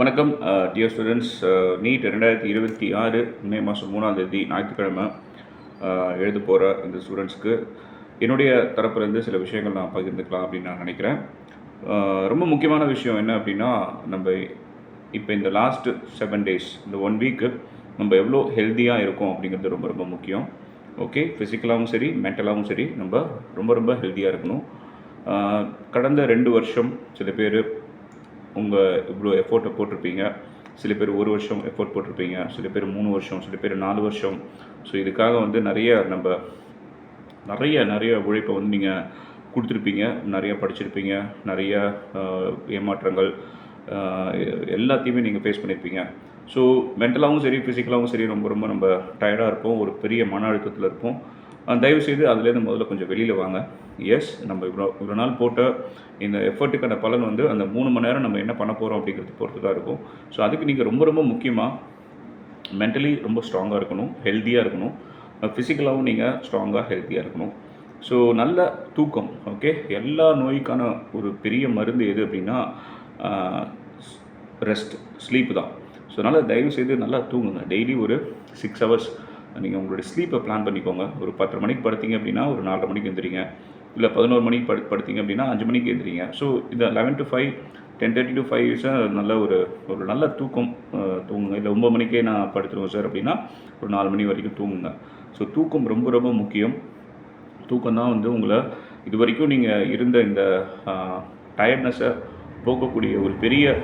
வணக்கம் dear students. NEET 2026 மே மாதம் 3ஆம் தேதி ஞாயிற்றுக்கிழமை எழுத போகிற இந்த ஸ்டூடெண்ட்ஸ்க்கு என்னுடைய தரப்புலேருந்து சில விஷயங்கள் நான் பகிர்ந்துக்கலாம் அப்படின்னு நான் நினைக்கிறேன். ரொம்ப முக்கியமான விஷயம் என்ன அப்படின்னா, நம்ம இப்போ இந்த லாஸ்ட்டு 7 days இந்த 1 வீக்கு நம்ம எவ்வளோ ஹெல்த்தியாக இருக்கோம் அப்படிங்கிறது ரொம்ப ரொம்ப முக்கியம். ஓகே, ஃபிசிக்கலாகவும் சரி மென்டலாகவும் சரி நம்ம ரொம்ப ரொம்ப ஹெல்த்தியாக இருக்கணும். கடந்த 2 வருஷம் சில பேர் இவ்வளோ எஃபோர்ட்டை போட்டிருப்பீங்க. சில பேர் 1 வருஷம் எஃபோர்ட் போட்டிருப்பீங்க, சில பேர் 3 வருஷம், சில பேர் 4 வருஷம். ஸோ இதுக்காக நிறைய உழைப்பை நீங்கள் கொடுத்துருப்பீங்க, நிறையா படிச்சிருப்பீங்க, நிறைய ஏமாற்றங்கள் எல்லாத்தையுமே நீங்கள் ஃபேஸ் பண்ணியிருப்பீங்க. ஸோ மென்டலாகவும் சரி ஃபிசிக்கலாகவும் சரி ரொம்ப ரொம்ப நம்ம டயர்டாக இருப்போம், ஒரு பெரிய மன அழுத்தத்தில் இருப்போம். தயவுசெய்து அதுலேருந்து முதல்ல கொஞ்சம் வெளியில் வாங்க. எஸ், நம்ம இவ்வளோ நாள் போட்ட இந்த எஃபர்ட்டுக்கான பலன் அந்த 3 மணி நேரம் நம்ம என்ன பண்ண போகிறோம் அப்படிங்கிறது பொறுத்து தான் இருக்கும். ஸோ அதுக்கு நீங்கள் ரொம்ப ரொம்ப முக்கியமாக மென்டலி ரொம்ப ஸ்ட்ராங்காக இருக்கணும், ஹெல்த்தியாக இருக்கணும். ஃபிசிக்கலாகவும் நீங்கள் ஸ்ட்ராங்காக ஹெல்த்தியாக இருக்கணும். ஸோ நல்ல தூக்கம். ஓகே, எல்லா நோய்க்கான ஒரு பெரிய மருந்து எது அப்படின்னா ரெஸ்ட், ஸ்லீப்பு தான். ஸோ அதனால் தயவுசெய்து நல்லா தூங்குங்க. டெய்லி ஒரு 6 hours நீங்கள் உங்களுடைய ஸ்லீப்பை பிளான் பண்ணிக்கோங்க. ஒரு 10 மணிக்கு படுத்தீங்க அப்படின்னா ஒரு 4:30 மணிக்கு எழுந்திரிங்க. இல்லை 11 மணிக்கு படுத்தீங்க அப்படின்னா 5 மணிக்கு எழுந்திரிங்க. ஸோ இந்த 11 to 5, 10:30 to 5 நல்ல ஒரு நல்ல தூக்கம் தூங்குங்க. இல்லை 9 மணிக்கே நான் படுத்துருவேன் சார் அப்படின்னா ஒரு 4 மணி வரைக்கும் தூங்குங்க. ஸோ தூக்கம் ரொம்ப ரொம்ப முக்கியம். தூக்கம் தான் உங்களை இது வரைக்கும் நீங்கள் இருந்த இந்த டயர்ட்னஸை போக்கக்கூடிய ஒரு பெரிய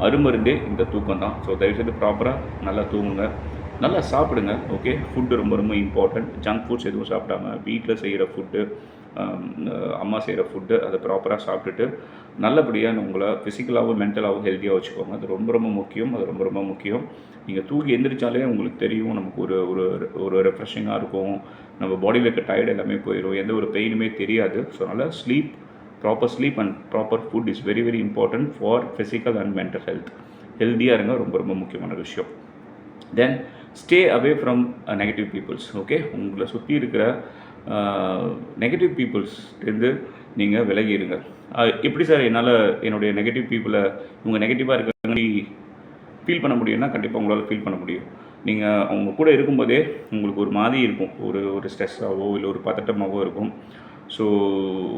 அருமருந்தே இந்த தூக்கம் தான். ஸோ தயவுசெய்து ப்ராப்பராக நல்லா தூங்குங்க, நல்லா சாப்பிடுங்க. ஓகே, ஃபுட்டு ரொம்ப ரொம்ப இம்பார்ட்டண்ட். ஜங்க் ஃபுட்ஸ் எதுவும் சாப்பிடாம வீட்டில் செய்கிற ஃபுட்டு, அம்மா செய்கிற ஃபுட்டு அதை ப்ராப்பராக சாப்பிட்டுட்டு நல்லபடியாக உங்களை ஃபிசிக்கலாகவும் மென்டலாகவும் ஹெல்த்தியாக வச்சுக்கோங்க. அது ரொம்ப ரொம்ப முக்கியம். அது ரொம்ப ரொம்ப முக்கியம். நீங்கள் தூங்கி எந்திரிச்சாலே உங்களுக்கு தெரியும், நமக்கு ஒரு ரெஃப்ரெஷிங்காக இருக்கும். நம்ம பாடியில் இருக்க டயர்டு எல்லாமே போயிடும், எந்த ஒரு பெயினுமே தெரியாது. ஸோ அதனால் proper sleep and proper food is very very important for physical and mental health. ஹெல்த்தியாக இருங்க, ரொம்ப ரொம்ப முக்கியமான விஷயம். Then stay away from negative peoples. Okay, உங்களை சுற்றி இருக்கிற நெகட்டிவ் பீப்புள்ஸ்லேருந்து நீங்கள் விலகி இருங்க. எப்படி சார் என்னால் என்னுடைய நெகட்டிவ் பீப்புளை இவங்க நெகட்டிவாக இருக்கிற ஃபீல் பண்ண முடியும்னா கண்டிப்பாக உங்களால் ஃபீல் பண்ண முடியும். நீங்கள் அவங்க கூட இருக்கும்போதே உங்களுக்கு ஒரு மாதிரி இருக்கும், ஒரு ஸ்ட்ரெஸ்ஸாகவோ இல்லை ஒரு பதட்டமாகவோ இருக்கும். ஸோ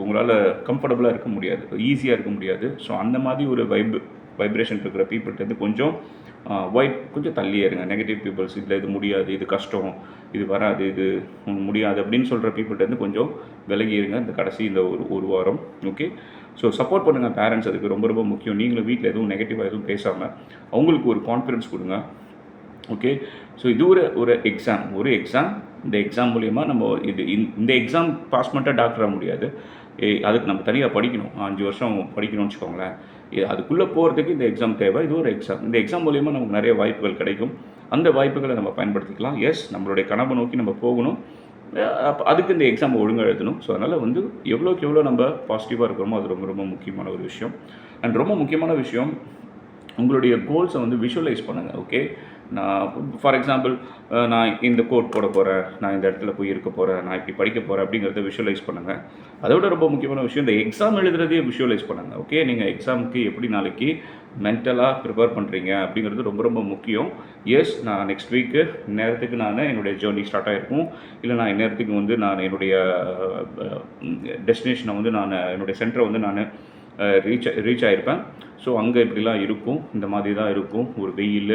உங்களால் கம்ஃபர்டபுளாக இருக்க முடியாது, ஈஸியாக இருக்க முடியாது. ஸோ அந்த மாதிரி ஒரு வைப்ரேஷன் இருக்கிற பீப்புள்கிட்டருந்து கொஞ்சம் தள்ளியே இருங்க. நெகட்டிவ் பீப்புள்ஸ், இல்லை இது முடியாது, இது கஷ்டம், இது வராது, இது முடியாது அப்படின்னு சொல்கிற பீப்புள்கிட்டருந்து கொஞ்சம் விலகி இருங்க இந்த கடைசி இந்த ஒரு வாரம். ஓகே, ஸோ சப்போர்ட் பண்ணுங்கள் பேரண்ட்ஸ், அதுக்கு ரொம்ப ரொம்ப முக்கியம். நீங்களும் வீட்டில் எதுவும் நெகட்டிவாக எதுவும் பேசாமல் அவங்களுக்கு ஒரு கான்ஃபிடன்ஸ் கொடுங்க. ஓகே, ஸோ இது ஒரு எக்ஸாம். இந்த எக்ஸாம் மூலிமா நம்ம இந்த எக்ஸாம் பாஸ் பண்ணிட்டால் டாக்டர் ஆக முடியாது. அதுக்கு நம்ம தனியாக படிக்கணும், 5 வருஷம் படிக்கணும்னு வச்சுக்கோங்களேன். அதுக்குள்ளே போகிறதுக்கு இந்த எக்ஸாம் தேவை. இது ஒரு எக்ஸாம். இந்த எக்ஸாம் மூலிமா நமக்கு நிறைய வாய்ப்புகள் கிடைக்கும். அந்த வாய்ப்புகளை நம்ம பயன்படுத்திக்கலாம். எஸ், நம்மளுடைய கனவை நோக்கி நம்ம போகணும். அதுக்கு இந்த எக்ஸாம் ஒழுங்காக எழுதணும். ஸோ அதனால் எவ்வளோக்கு எவ்வளோ நம்ம பாசிட்டிவாக இருக்கிறோமோ அது ரொம்ப ரொம்ப முக்கியமான ஒரு விஷயம். அண்ட் ரொம்ப முக்கியமான விஷயம், உங்களுடைய கோல்ஸை விஷுவலைஸ் பண்ணுங்கள். ஓகே, நான் ஃபார் எக்ஸாம்பிள் நான் இந்த கோட் போட போகிறேன், நான் இந்த இடத்துல போய் இருக்க போகிறேன், நான் இப்படி படிக்க போகிறேன் அப்படிங்கிறத விஷுவலைஸ் பண்ணுங்கள். அதை விட ரொம்ப முக்கியமான விஷயம், இந்த எக்ஸாம் எழுதுறதையே விஷுவலைஸ் பண்ணுங்கள். ஓகே, நீங்கள் எக்ஸாமுக்கு எப்படி நாளைக்கு மென்டலாக ப்ரிப்பேர் பண்ணுறீங்க அப்படிங்கிறது ரொம்ப ரொம்ப முக்கியம். எஸ், நான் நெக்ஸ்ட் வீக்கு நேரத்துக்கு நான் என்னுடைய ஜேர்னி ஸ்டார்ட் ஆகிருக்கும், இல்லை நான் இந்நேரத்துக்கு நான் என்னுடைய டெஸ்டினேஷனை நான் என்னுடைய சென்டரை நான் ரீச் ஆகிருப்பேன். ஸோ அங்கே இப்படிலாம் இருக்கும், இந்த மாதிரி தான் இருக்கும், ஒரு வெயில்.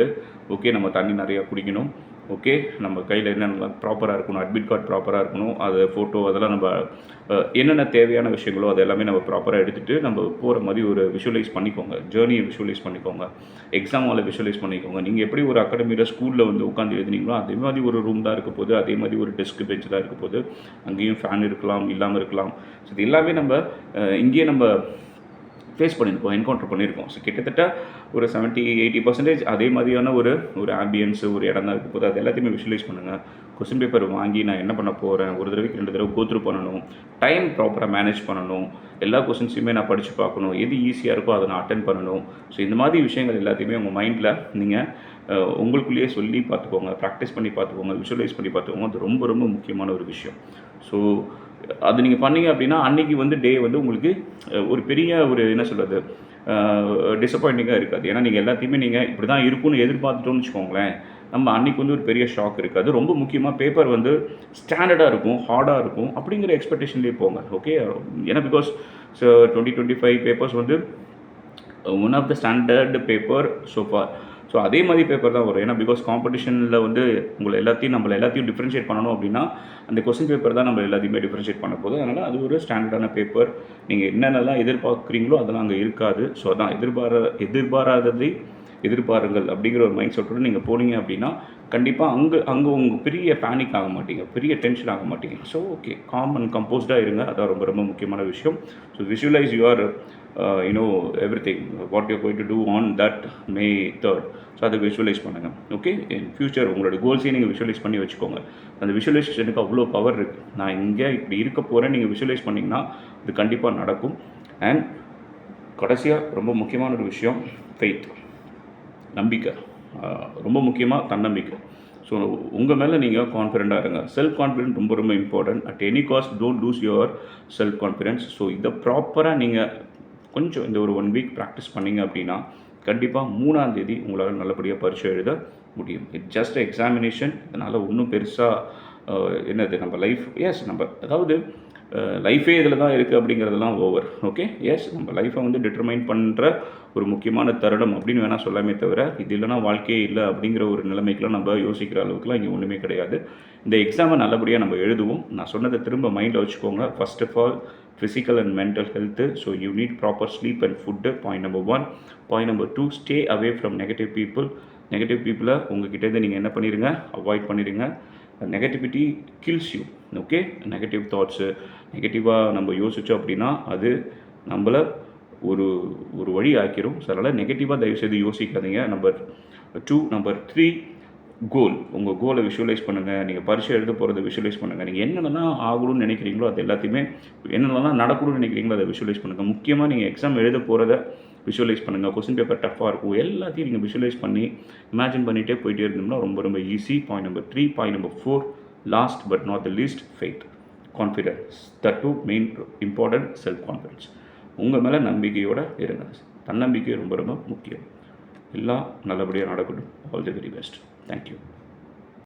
ஓகே, நம்ம தண்ணி நிறையா குடிக்கணும். ஓகே, நம்ம கையில் என்னென்ன ப்ராப்பராக இருக்கணும், அட்மிட் கார்டு ப்ராப்பராக இருக்கணும், அது ஃபோட்டோ அதெல்லாம் நம்ம என்னென்ன தேவையான விஷயங்களோ அது எல்லாமே நம்ம ப்ராப்பராக எடுத்துகிட்டு நம்ம போகிற மாதிரி ஒரு விஷுவலைஸ் பண்ணிக்கோங்க. ஜேர்னியை விஷுவலைஸ் பண்ணிக்கோங்க, எக்ஸாம் ஹாலை விஷுவலைஸ் பண்ணிக்கோங்க. நீங்கள் எப்படி ஒரு அகாடமியில் ஸ்கூலில் உட்காந்து எழுதுனீங்களோ அதே மாதிரி ஒரு ரூம் தான் இருக்க போகுது, அதே மாதிரி ஒரு டெஸ்க் பெஞ்ச் தான் இருக்க போகுது. அங்கேயும் ஃபேன் இருக்கலாம், இல்லாமல் இருக்கலாம். ஸோ இது எல்லாமே நம்ம இங்கேயே நம்ம ஃபேஸ் பண்ணியிருக்கோம், என்கவுண்டர் பண்ணியிருக்கோம். ஸோ கிட்டத்தட்ட ஒரு 70-80% அதே மாதிரியான ஒரு ஆம்பியன்ஸு ஒரு இடம் தான் இருக்க போது. அது எல்லாத்தையுமே விஷுவலைஸ் பண்ணுங்கள். கொஸ்டின் பேப்பர் வாங்கி நான் என்ன பண்ண போகிறேன், ஒரு தடவைக்கு 2 தடவை கோத்ரூ பண்ணணும், டைம் ப்ராப்பராக மேனேஜ் பண்ணணும், எல்லா கொஸ்டின்ஸையுமே நான் படித்து பார்க்கணும், எது ஈஸியாக இருக்கோ அதை நான் அட்டென்ட் பண்ணணும். ஸோ இந்த மாதிரி விஷயங்கள் எல்லாத்தையுமே உங்கள் மைண்டில் நீங்கள் உங்களுக்குள்ளேயே சொல்லி பார்த்துக்கோங்க, ப்ராக்டிஸ் பண்ணி பார்த்துக்கோங்க, விஷுவலைஸ் பண்ணி பார்த்துக்கோங்க. அது ரொம்ப ரொம்ப முக்கியமான ஒரு விஷயம். ஸோ அது நீங்கள் பண்ணீங்க அப்படின்னா அன்றைக்கி டே உங்களுக்கு ஒரு பெரிய என்ன சொல்கிறது, டிசப்பாயிண்டிங்காக இருக்காது. ஏன்னா நீங்கள் எல்லாத்தையுமே நீங்கள் இப்படி தான் இருக்கும்னு எதிர்பார்த்துட்டோம்னு வச்சுக்கோங்களேன், நம்ம அன்றைக்கி வந்து ஒரு பெரிய ஷாக் இருக்காது. ரொம்ப முக்கியமாக பேப்பர் வந்து ஸ்டாண்டர்டாக இருக்கும், ஹார்டாக இருக்கும் அப்படிங்கிற எக்ஸ்பெக்டேஷன்லேயே போங்க. ஓகே, ஏன்னா பிகாஸ் 2025 பேப்பர்ஸ் வந்து one of the standard paper so far. So அதே மாதிரி பேப்பர் தான் வரும். ஏன்னா பிகாஸ் காம்படிஷனில் வந்து நம்மளை எல்லாத்தையும் டிஃப்ரென்ஷியேட் பண்ணணும் அப்படின்னா அந்த கொஸ்டின் பேப்பர் தான் நம்ம எல்லாத்தையுமே டிஃப்ரென்ஷியேட் பண்ண போகுது. அதனால் அது ஒரு ஸ்டாண்டர்டான பேப்பர். நீங்கள் என்னென்னலாம் எதிர்பார்க்குறீங்களோ அதெல்லாம் அங்கே இருக்காது. ஸோ அதான் எதிர்பாராததை எதிர்பாருங்கள் அப்படிங்கிற ஒரு மைண்ட் செட்டோடு நீங்கள் போனீங்க அப்படின்னா கண்டிப்பாக அங்கே உங்கள் பெரிய பேனிக் ஆக மாட்டீங்க, பெரிய டென்ஷன் ஆக மாட்டீங்க. ஸோ ஓகே, காம் அண்ட் கம்போஸ்டாக இருங்க. அதான் ரொம்ப ரொம்ப முக்கியமான விஷயம். So visualise your everything what you're going to do on that May 3rd. So அதை விஷுவலைஸ் பண்ணுங்கள். ஓகே, இன் ஃபியூச்சர் உங்களோட கோல்ஸையும் நீங்கள் விஷுவலைஸ் பண்ணி வச்சுக்கோங்க. அந்த விஷுவலைசேஷனுக்கு அவ்வளோ பவர் இருக்குது. நான் இங்கே இப்படி இருக்க போகிறேன் நீங்கள் விஷுவலைஸ் பண்ணிங்கன்னா அது கண்டிப்பாக நடக்கும். அண்ட் கடைசியாக ரொம்ப முக்கியமான ஒரு விஷயம், ஃபெய்த், நம்பிக்கை. ரொம்ப முக்கியமாக தன்னம்பிக்கை. ஸோ உங்கள் மேலே நீங்கள் கான்ஃபிடெண்ட்டாக இருங்க. செல்ஃப் கான்ஃபிடென்ட் ரொம்ப ரொம்ப important. At any cost don't lose your self confidence. So இதை ப்ராப்பராக நீங்கள் கொஞ்சம் இந்த ஒரு 1 வீக் ப்ராக்டிஸ் பண்ணிங்க அப்படின்னா கண்டிப்பாக 3ஆம் தேதி உங்களால் நல்லபடியாக பரீட்சை எழுத முடியும். It just examination. அதனால் ஒன்றும் பெருசாக என்னது நம்ம லைஃப், எஸ் நம்ம அதாவது லைஃபே இதில் தான் இருக்குது அப்படிங்கிறதெல்லாம் ஓவர். ஓகே, எஸ் நம்ம லைஃப்பை வந்து டிட்டர்மைன் பண்ணுற ஒரு முக்கியமான தருணம் அப்படின்னு வேணால் சொல்லாமே தவிர இது இல்லைனா வாழ்க்கையே இல்லை அப்படிங்கிற ஒரு நிலைமைக்கெலாம் நம்ம யோசிக்கிற அளவுக்குலாம் இங்கே ஒன்றுமே கிடையாது. இந்த எக்ஸாமை நல்லபடியாக நம்ம எழுதுவோம். நான் சொன்னதை திரும்ப மைண்டில் வச்சுக்கோங்க. First of all physical and mental health, so you need proper sleep and food, point number 1. Point number 2, stay away from negative people. உங்ககிட்டேருந்து நீங்கள் என்ன பண்ணிடுங்க, அவாய்ட் பண்ணிடுங்க. Negativity kills you. Okay, negative thoughts நெகட்டிவாக நம்ம யோசித்தோம் அப்படின்னா அது நம்மளை ஒரு வழி ஆக்கிரும். ஸோ அதனால் நெகட்டிவாக தயவுசெய்து யோசிக்காதீங்க. நம்பர் 2. நம்பர் 3, கோல். உங்கள் கோலை விஷுவலைஸ் பண்ணுங்கள். நீங்கள் பரீட்சை எழுத போகிறத விஷுவலைஸ் பண்ணுங்கள். நீங்கள் என்னென்னலாம் ஆகணும்னு நினைக்கிறீங்களோ அது எல்லாத்தையுமே, என்னென்னலாம் நடக்கணும்னு நினைக்கிறீங்களோ அதை விஷுவலைஸ் பண்ணுங்கள். முக்கியமாக நீங்கள் எக்ஸாம் எழுத போகிறத விஷுவலைஸ் பண்ணுங்கள். கொஸ்டின் பேப்பர் டஃப்பாக இருக்கும், எல்லாத்தையும் நீங்கள் விஷுவலைஸ் பண்ணி இமேஜின் பண்ணிகிட்டே போயிட்டே இருந்தோம்னா ரொம்ப ரொம்ப easy. Point number 3. Point number 4, last but not the least, faith, confidence. That two main important, self confidence. உங்கள் மேலே நம்பிக்கையோடு இருங்க. தன்னம்பிக்கை ரொம்ப ரொம்ப முக்கியம். எல்லாம் நல்லபடியாக நடக்கட்டும். All the very best. Thank you.